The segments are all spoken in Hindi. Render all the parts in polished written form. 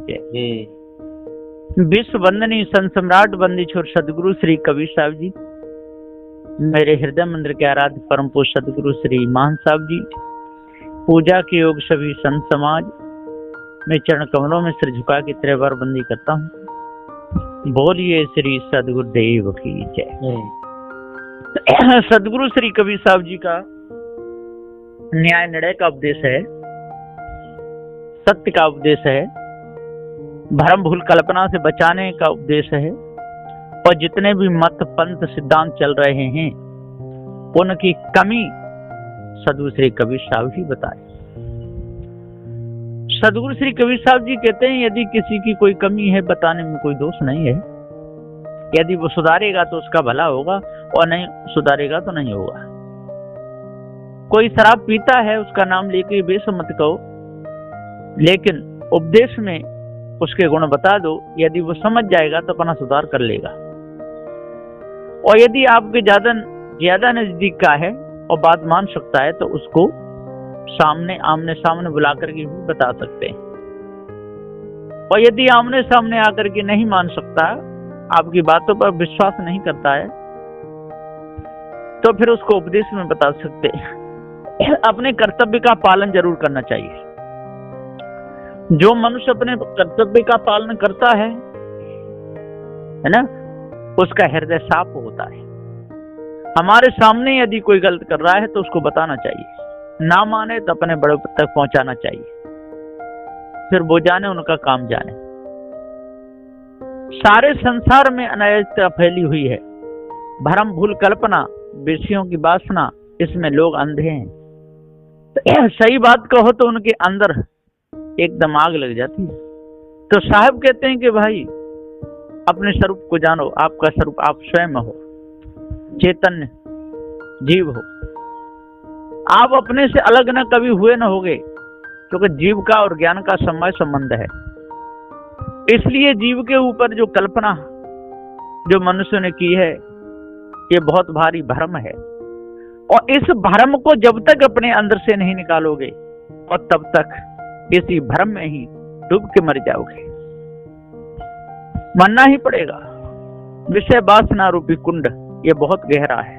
जय। विश्व वंदनीय संत सम्राट बंदीछोर सदगुरु श्री कबीर साहब जी, मेरे हृदय मंदिर के आराध्य परम पूज्य सदगुरु श्री मान साहब जी, पूजा के योग सभी संत समाज, मैं चरण कमलों में सिर झुका के तेरे बार बंदी करता हूँ। बोलिए श्री सदगुरुदेव की जय। सदगुरु श्री कबीर साहब जी का न्याय निर्णय का उपदेश है, सत्य का उपदेश है, भ्रम भूल कल्पना से बचाने का उपदेश है, और जितने भी मत पंथ सिद्धांत चल रहे हैं उनकी कमी सदगुरु श्री कबीर साहब ही बताए। सदगुरु श्री कबीर साहब जी कहते हैं, यदि किसी की कोई कमी है बताने में कोई दोष नहीं है। यदि वो सुधारेगा तो उसका भला होगा, और नहीं सुधारेगा तो नहीं होगा। कोई शराब पीता है, उसका नाम लेके बेशक मत कहो, लेकिन उपदेश में उसके गुण बता दो। यदि वो समझ जाएगा तो अपना सुधार कर लेगा। और यदि आपके ज्यादा नजदीक का है और बात मान सकता है तो उसको आमने सामने बुला करके भी बता सकते हैं। और यदि आमने सामने आकर के नहीं मान सकता, आपकी बातों पर विश्वास नहीं करता है, तो फिर उसको उपदेश में बता सकते हैं। अपने कर्तव्य का पालन जरूर करना चाहिए। जो मनुष्य अपने कर्तव्य का पालन करता है ना, उसका हृदय साफ होता है। हमारे सामने यदि कोई गलत कर रहा है तो उसको बताना चाहिए, ना माने तो अपने बड़े तक पहुंचाना चाहिए, फिर वो जाने उनका काम जाने। सारे संसार में अनैतिकता फैली हुई है, भ्रम भूल कल्पना, विषयों की वासना, इसमें लोग अंधे हैं। सही बात कहो तो उनके अंदर एकदम आग लग जाती है। तो साहब कहते हैं कि भाई अपने स्वरूप को जानो। आपका स्वरूप आप स्वयं हो, चैतन्य जीव हो। आप अपने से अलग न कभी हुए न होगे, क्योंकि जीव का और ज्ञान का समय संबंध है। इसलिए जीव के ऊपर जो कल्पना जो मनुष्य ने की है, ये बहुत भारी भ्रम है। और इस भ्रम को जब तक अपने अंदर से नहीं निकालोगे, और तब तक इसी भ्रम में ही डूब के मर जाओगे। मरना ही पड़ेगा। विषय वासना रूपी कुंड ये बहुत गहरा है,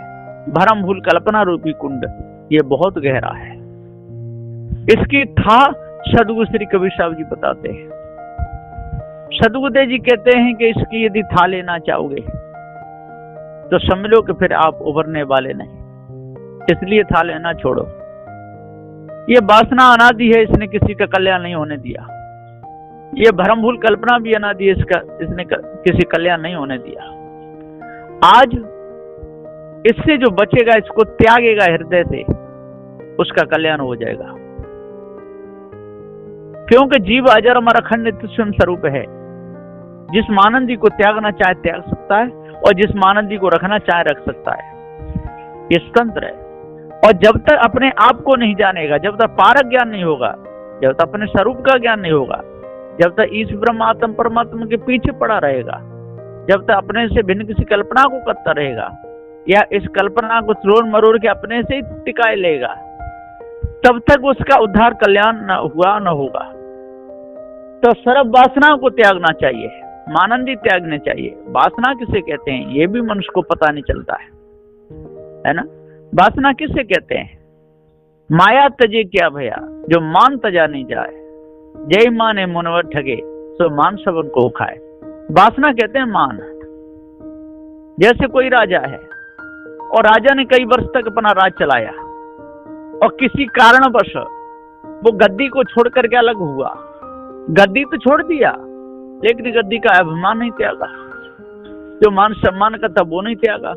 भ्रम भूल कल्पना रूपी कुंड ये बहुत गहरा है। इसकी था सदगुरु श्री कबीर साहब जी बताते हैं। सदगुरुदेव जी कहते हैं कि इसकी यदि था लेना चाहोगे तो समझ लो कि फिर आप उभरने वाले नहीं। इसलिए था लेना छोड़ो। ये वासना अनादि है, इसने किसी का कल्याण नहीं होने दिया। ये भ्रम भूल कल्पना भी अनादि है, इसने किसी कल्याण नहीं होने दिया। आज इससे जो बचेगा, इसको त्यागेगा हृदय से, उसका कल्याण हो जाएगा। क्योंकि जीव अजर अमर अखंड नित्य स्वयं स्वरूप है। जिस मानंदी को त्यागना चाहे त्याग सकता है, और जिस मानंदी को रखना चाहे रख सकता है। ये स्वतंत्र है। और जब तक अपने आप को नहीं जानेगा, जब तक पारक ज्ञान नहीं होगा, जब तक अपने स्वरूप का ज्ञान नहीं होगा, जब तक ईश ब्रह्म आत्म परमात्मा के पीछे पड़ा रहेगा, जब तक अपने से भिन्न किसी कल्पना को करता रहेगा, या इस कल्पना को तोड़ मरोड़ के अपने से ही टिकाए लेगा, तब तक उसका उद्धार कल्याण न हुआ न होगा। तो सर्व वासना को त्यागना चाहिए, मानंदी त्यागने चाहिए। वासना किसे कहते हैं ये भी मनुष्य को पता नहीं चलता है ना। वासना किसे कहते हैं? माया तजे क्या भया, जो मान तजा नहीं जाए। जय माने मुनवर ठगे, सो मान सबन को खाए। वासना कहते हैं मान। जैसे कोई राजा है, और राजा ने कई वर्ष तक अपना राज चलाया, और किसी कारणवश वो गद्दी को छोड़ करके अलग हुआ। गद्दी तो छोड़ दिया, लेकिन गद्दी का अभिमान नहीं त्यागा। जो मान सम्मान का था वो नहीं त्यागा।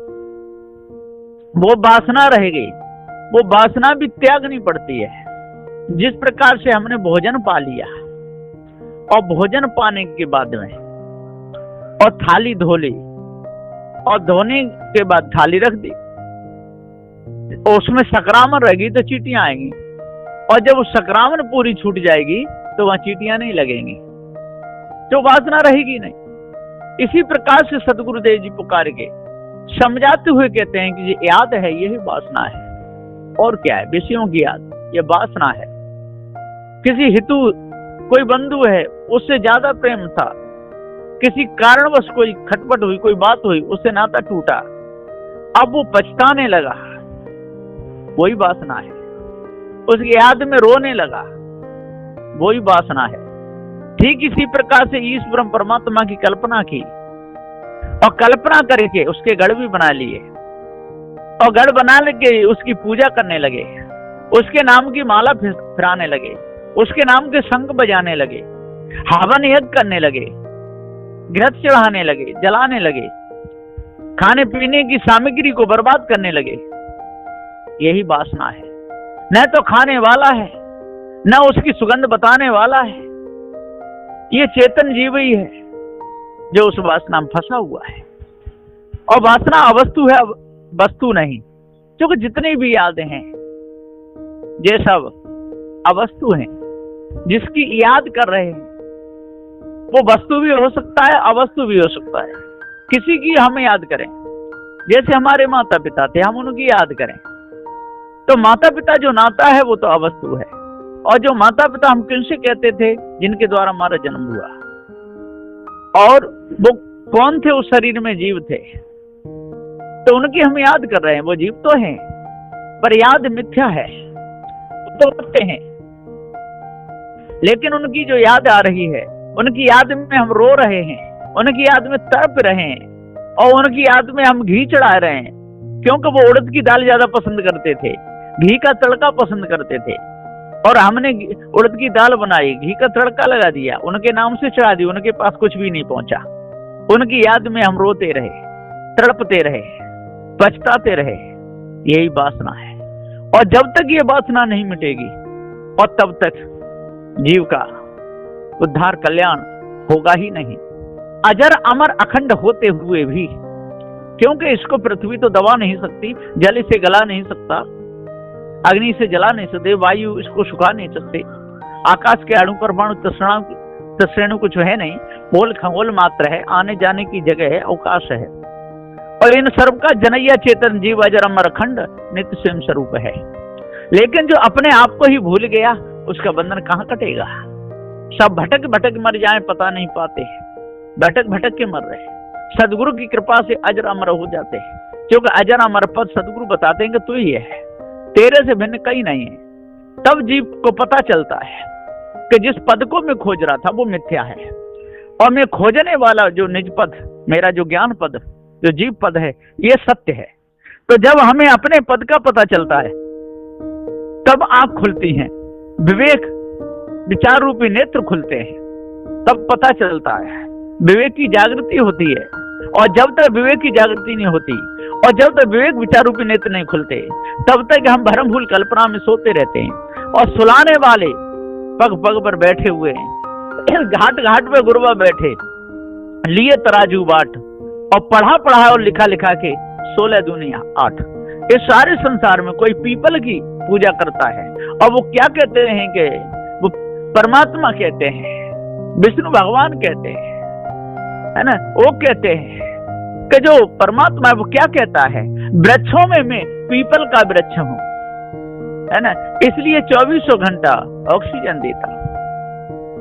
वो वासना रह गई। वो वासना भी त्यागनी पड़ती है। जिस प्रकार से हमने भोजन पा लिया, और भोजन पाने के बाद में और थाली धो ली, और धोने के बाद थाली रख दी, उसमें संक्रामण रहेगी तो चींटियां आएंगी। और जब वो संक्रामण पूरी छूट जाएगी तो वहां चींटियां नहीं लगेंगी, तो वासना रहेगी नहीं। इसी प्रकार से सदगुरुदेव जी पुकार के समझाते हुए कहते हैं कि ये याद है, यही वासना है। और क्या है? विषयों की याद, ये वासना है। किसी हेतु कोई बंधु है, उससे ज्यादा प्रेम था, किसी कारणवश कोई खटपट हुई, कोई बात हुई, उससे नाता टूटा, अब वो पछताने लगा, वही वासना है। उसकी याद में रोने लगा, वही वासना है। ठीक इसी प्रकार से ईश्वर परमात्मा की कल्पना की और कल्पना करके उसके गढ़ भी बना लिए और गढ़ बना के उसकी पूजा करने लगे, उसके नाम की माला फिराने लगे, उसके नाम के शंख बजाने लगे, हवन यज्ञ करने लगे, घृत चढ़ाने लगे, जलाने लगे, खाने पीने की सामग्री को बर्बाद करने लगे। यही वासना है। न तो खाने वाला है, न उसकी सुगंध बताने वाला है। ये चेतन जीव ही है जो उस वासना में फंसा हुआ है। और वासना अवस्तु है, वस्तु नहीं। क्योंकि जितनी भी यादें हैं ये सब अवस्तु हैं। जिसकी याद कर रहे हैं वो वस्तु भी हो सकता है, अवस्तु भी हो सकता है। किसी की हम याद करें, जैसे हमारे माता पिता थे, हम उनकी याद करें, तो माता पिता जो नाता है वो तो अवस्तु है। और जो माता पिता हम किनसे कहते थे, जिनके द्वारा हमारा जन्म हुआ, और वो कौन थे, उस शरीर में जीव थे, तो उनकी हम याद कर रहे हैं। वो जीव तो हैं पर याद मिथ्या है, तो सत्य हैं। लेकिन उनकी जो याद आ रही है, उनकी याद में हम रो रहे हैं, उनकी याद में तड़प रहे हैं, और उनकी याद में हम घी चढ़ा रहे हैं। क्योंकि वो उड़द की दाल ज्यादा पसंद करते थे, घी का तड़का पसंद करते थे, और हमने उड़द की दाल बनाई, घी का तड़का लगा दिया, उनके नाम से चढ़ा दी, उनके पास कुछ भी नहीं पहुंचा। उनकी याद में हम रोते रहे, तड़पते रहे, पछताते रहे। यही वासना है। और जब तक ये वासना नहीं मिटेगी, और तब तक जीव का उद्धार कल्याण होगा ही नहीं। अजर अमर अखंड होते हुए भी, क्योंकि इसको पृथ्वी तो दबा नहीं सकती, जल इसे गला नहीं सकता, अग्नि से जला नहीं सकते, वायु इसको सुखा नहीं सकते, आकाश के अणु परमाणु तस्रेणु कुछ है नहीं, मोल खगोल मात्र है, आने जाने की जगह है, अवकाश है। और इन सर्व का जनैया चेतन जीव अजर अमर अखंड नित्य स्वयं स्वरूप है। लेकिन जो अपने आप को ही भूल गया, उसका बंधन कहाँ कटेगा। सब भटक भटक मर जाए, पता नहीं पाते, भटक भटक के मर रहे। सदगुरु की कृपा से अजर अमर हो जाते हैं, क्योंकि अजर अमर पद सदगुरु बताते हैं कि तू ही है, तेरे से भिन्न कहीं नहीं है। तब जीव को पता चलता है कि जिस पद को मैं खोज रहा था वो मिथ्या है, और मैं खोजने वाला जो निज पद, मेरा जो ज्ञान पद, जो जीव पद है, ये सत्य है। तो जब हमें अपने पद का पता चलता है, तब आंख खुलती है, विवेक विचार रूपी नेत्र खुलते हैं, तब पता चलता है, विवेक की जागृति होती है। और जब तक विवेक की जागृति नहीं होती, और जब तक विवेक विचार रूपी नेत्र नहीं खुलते, तब तक हम भ्रम भूल कल्पना में सोते रहते हैं। और सुलाने वाले पग पग पर बैठे हुए हैं, घाट घाट पे गुरुवा बैठे, लिए तराजू बाट, और पढ़ा पढ़ा और लिखा लिखा के 16 दुनिया 8। इस सारे संसार में कोई पीपल की पूजा करता है, और वो क्या कहते हैं कि वो परमात्मा कहते हैं, विष्णु भगवान कहते हैं, है ना। वो कहते हैं कि जो परमात्मा है वो क्या कहता है, वृक्षों में मैं पीपल का वृक्ष हूं, है ना, इसलिए 2400 घंटा ऑक्सीजन देता,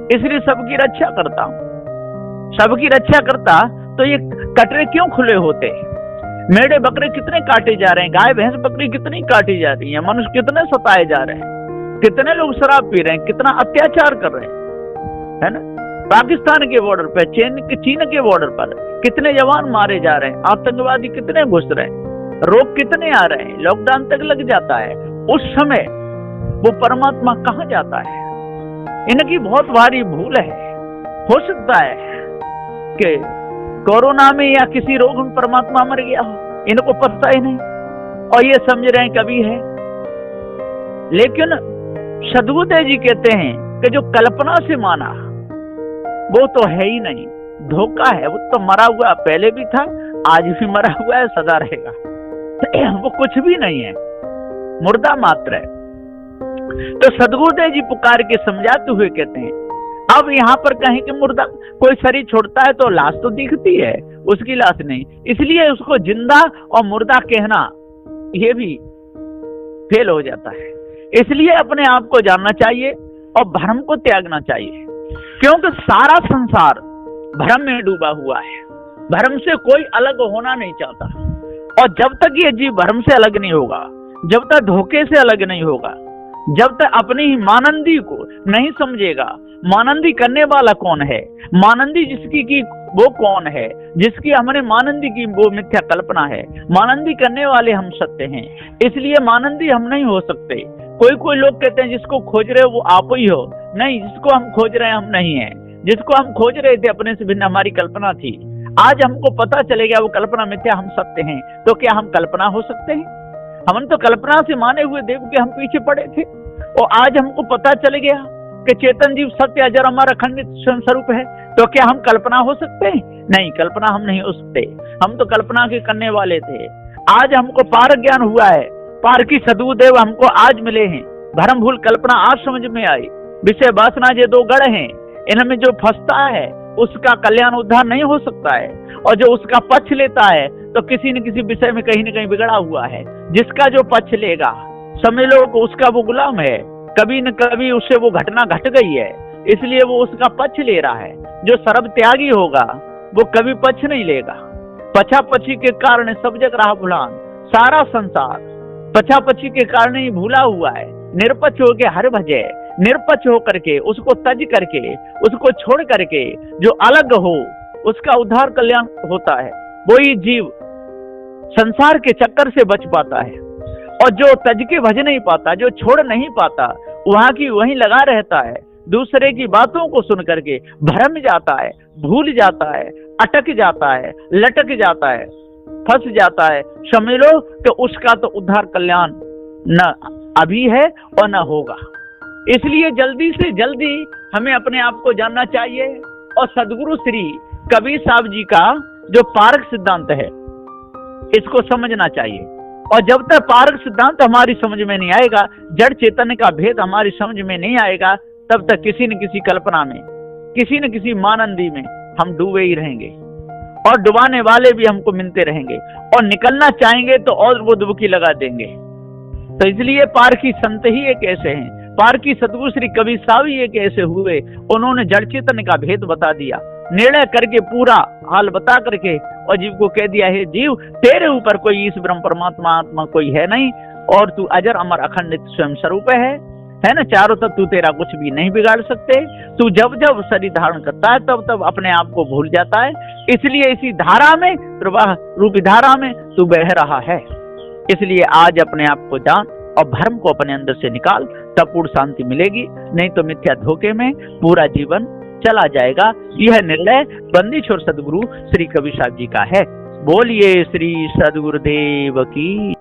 इसलिए सबकी रक्षा करता हूं। सबकी रक्षा करता तो ये कटरे क्यों खुले होते, मेढ़े बकरे कितने काटे जा रहे हैं, गाय भैंस बकरी कितनी काटी जा रही है, मनुष्य कितने सताए जा रहे हैं, कितने लोग शराब पी रहे हैं, कितना अत्याचार कर रहे हैं, है ना। पाकिस्तान के बॉर्डर पे, चीन के बॉर्डर पर कितने जवान मारे जा रहे हैं, आतंकवादी कितने घुस रहे हैं, रोग कितने आ रहे हैं, लॉकडाउन तक लग जाता है। उस समय वो परमात्मा कहाँ जाता है। इनकी बहुत भारी भूल है। हो सकता है कि कोरोना में या किसी रोग में परमात्मा मर गया हो, इनको पता ही नहीं, और ये समझ रहे हैं कभी है। लेकिन सदगुरुदेव जी कहते हैं कि जो कल्पना से माना वो तो है ही नहीं, धोखा है। वो तो मरा हुआ पहले भी था, आज भी मरा हुआ है, सदा रहेगा। वो कुछ भी नहीं है, मुर्दा मात्र है। तो सदगुरुदेव जी पुकार के समझाते हुए कहते हैं, अब यहाँ पर कहीं कि मुर्दा कोई शरीर छोड़ता है तो लाश तो दिखती है, उसकी लाश नहीं, इसलिए उसको जिंदा और मुर्दा कहना ये भी फेल हो जाता है। इसलिए अपने आप को जानना चाहिए और भ्रम को त्यागना चाहिए। क्योंकि सारा संसार भ्रम में डूबा हुआ है, भ्रम से कोई अलग होना नहीं चाहता। और जब तक ये जीव भ्रम से अलग नहीं होगा, जब तक धोखे से अलग नहीं होगा, जब तक अपनी ही मानंदी को नहीं समझेगा, मानंदी करने वाला कौन है, मानंदी जिसकी की वो कौन है, जिसकी हमने मानंदी की वो मिथ्या कल्पना है, मानंदी करने वाले हम सत्य हैं, इसलिए मानंदी हम नहीं हो सकते। कोई लोग कहते हैं जिसको खोज रहे हो वो आप ही हो, नहीं, जिसको हम खोज रहे हैं हम नहीं है, जिसको हम खोज रहे थे अपने से भिन्न हमारी कल्पना थी, आज हमको पता चलेगा वो कल्पना मिथ्या, हम सत्य हैं, तो क्या हम कल्पना हो सकते हैं? हमने तो कल्पना से माने हुए देव के हम पीछे पड़े थे, और आज हमको पता चल गया कि चेतन जीव सत्य अजर हमारा अखंडित स्वयं स्वरूप है, तो क्या हम कल्पना हो सकते हैं? नहीं, कल्पना हम नहीं हो सकते, हम तो कल्पना के करने वाले थे। आज हमको पार ज्ञान हुआ है, पार की सदगुरुदेव हमको आज मिले हैं, भरम भूल कल्पना आज समझ में आई, विषय वासना ये दो गढ़ हैं, इनमें जो फंसता है उसका कल्याण उद्धार नहीं हो सकता है, और जो उसका पक्ष लेता है तो किसी न किसी विषय में कहीं न कहीं बिगड़ा हुआ है। जिसका जो पक्ष लेगा समझ लो कि उसका वो गुलाम है, कभी न कभी उससे वो घटना घट गई है, इसलिए वो उसका पक्ष ले रहा है। जो सर्व त्यागी होगा वो कभी पक्ष नहीं लेगा। पछापछी के कारण सब जग रहा भुलान, सारा संसार पछापछी के कारण ही भूला हुआ है। निरपक्ष होके हर भजे, निरपक्ष होकर के उसको तज करके, उसको छोड़ करके जो अलग हो उसका उद्धार कल्याण होता है। वही जीव संसार के चक्कर से बच पाता है, और जो तज के भज नहीं पाता, जो छोड़ नहीं पाता, वहां की वहीं लगा रहता है, दूसरे की बातों को सुन करके भ्रम जाता है, भूल जाता है, अटक जाता है, लटक जाता है, फंस जाता है। समझ लो कि उसका तो उद्धार कल्याण न अभी है और न होगा। इसलिए जल्दी से जल्दी हमें अपने आप को जानना चाहिए, और सदगुरु श्री कबीर साहब जी का जो पारक सिद्धांत है इसको समझना चाहिए। और जब तक पारक सिद्धांत हमारी समझ में नहीं आएगा, जड़ चेतन का भेद हमारी समझ में नहीं आएगा, तब तक किसी न किसी कल्पना में, किसी न किसी मानंदी में हम डूबे ही रहेंगे, और डुबाने वाले भी हमको मिलते रहेंगे, और निकलना चाहेंगे तो और वो डुबकी लगा देंगे। तो इसलिए पार की संत ही एक ऐसे हैं, पार की सतगुरु श्री कबीर साहब ही एक ऐसे हुए, उन्होंने जड़ चेतन का भेद बता दिया, निर्णय करके पूरा हाल बता करके, और जीव को कह दिया है जीव तेरे ऊपर कोई इस ब्रह्म परमात्मा आत्मा कोई है नहीं, और तू अजर अमर अखंडित स्वयं स्वरूप है ना, चारों तब तू तेरा कुछ भी नहीं बिगाड़ सकते। तू जब जब शरीर धारण करता है तब तब अपने आप को भूल जाता है, इसलिए इसी धारा में, प्रवाह रूपी धारा में तू बह रहा है। इसलिए आज अपने आप को जान और भ्रम को अपने अंदर से निकाल, तब पूर्ण शांति मिलेगी, नहीं तो मिथ्या धोखे में पूरा जीवन चला जाएगा। यह निर्णय बंदी छोड़ सदगुरु श्री कबीर साहब जी का है। बोलिए श्री सदगुरुदेव की।